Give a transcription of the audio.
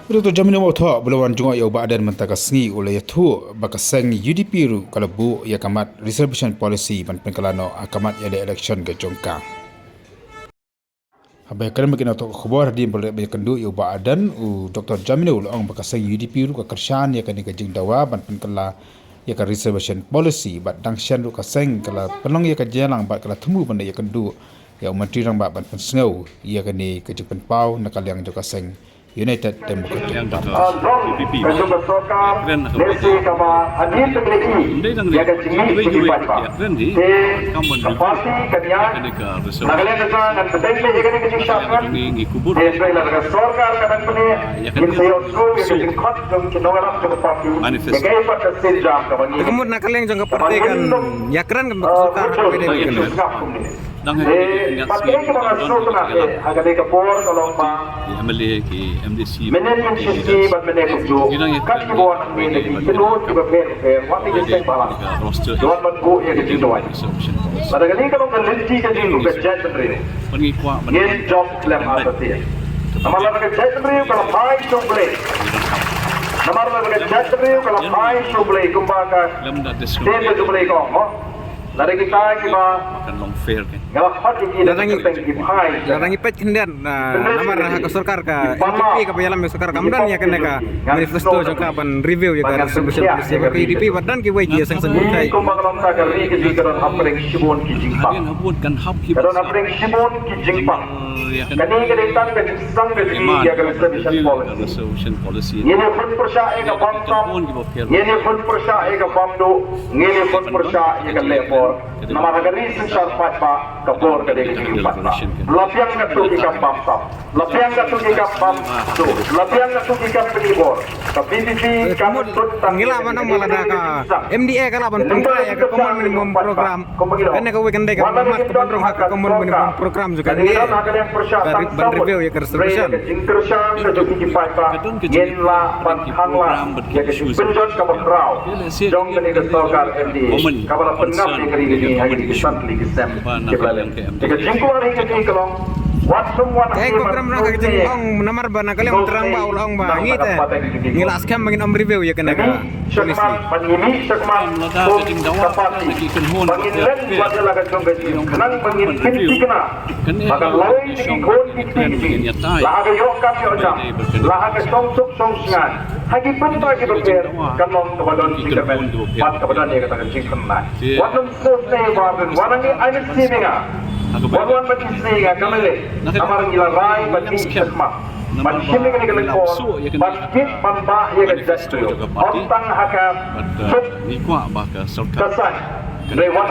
Dr. Jamino Motho belawan jungok ya badan mentaka sengi oleh tu bakaseng UDP ru kalau bu ya kamat reservation policy ban pengkalano akamat ya election ke jongkang. Habai kan makin atau khabar di boleh kendu ya badan Dr. Jamino ulang bakaseng UDP ru ke kersan ya kan ke dawa ban pengkala ya kan reservation policy bat dangshan ru kaseng kala penong ya kan jalang bat kala temu benda ya kendu ya menteri rang bat ban pensengau ya kan ke penpau nakal yang jo kaseng United Democratic PPP keren nesi kama anil tegleki ya kan jingi PPP keren di kamu di nagalan ka nan pedeng le kan ke jishakan ngikubur Israel ka sarkar kan pene in sayo school ya kan khot jom kinogalam ke parti ya kay pat sejam ka bani kemudian nakaleng jang ke parti kan ya keren kan sarkar PDP dan pakai ke mana sosna agak ke por kalau pa MLA ki MDC management system but management jo kan ki bon ni ni kilo ki ba fair what is it bala don man go ya ke jindo ai pada kali kalau kan lenti ke jindo ke jet tre pangi kwa ye job claim आता थे हमारा के jet tre kalau pai choble हमारा के jet tre kalau pai choble kumbaga tem choble ko mo lari kita ki ba makan long fair kan Datangi pet kendian namar hak sarkar ka PDP ka payalam sarkar kamdan ya kena ka manifesto jangka ban review ya ka resolution policy ka PDP badan ki wai dia sang kai kumbagalom ta kali ki dikaron apreng shibon ki jingpa hadian habun kan hab ki karon apreng shibon ki jingpa kani ka ditang ka sang ka ya ka resolution policy yene fun persya e ka bam tam yene fun persya e ka bam do ngene fun persya e ka lepor namara ka reason shar pa kapor ka dek jingpa lapiang na tu ki ka bam tam lapiang na tu ki ka bam do lapiang na tu ki ka pribor ka PDP ka ngila mana malada ka MDA ka laban pengkra ya ka common minimum program kena ka weekend ka mamat ka bandrong hak ka common minimum program juga ni ban review ya ka resolution jingkersan ka tu ki pa yen la ban hangla ya ka penjon ka bakrau jong ka ni ka sarkar MDA ka bala pengap ni ka ni hagi di santli ki sem ke bala ka jingkuar ni ka ni kalong program nak jengong namar bana kali terang ba ulang ba ngite ngilas kam mangin review ya kena ka polisi panini sakman kapati pangilan wajah laga jonggaji kenang pangin pinti kena maka lain di kon pinti laga yokap yojam laga songsuk songsingan hagi panta ki berper kanom kabadon sikamen pat kabadon ya kata jingkan na wanam sosne baben wanangi aine sininga Wan mati singa kamele amar gila rai mati sakma man shimi kene kene ko basket pamba ye ke jastu ontang haka ni kwa ba ka sarkar kasai re wat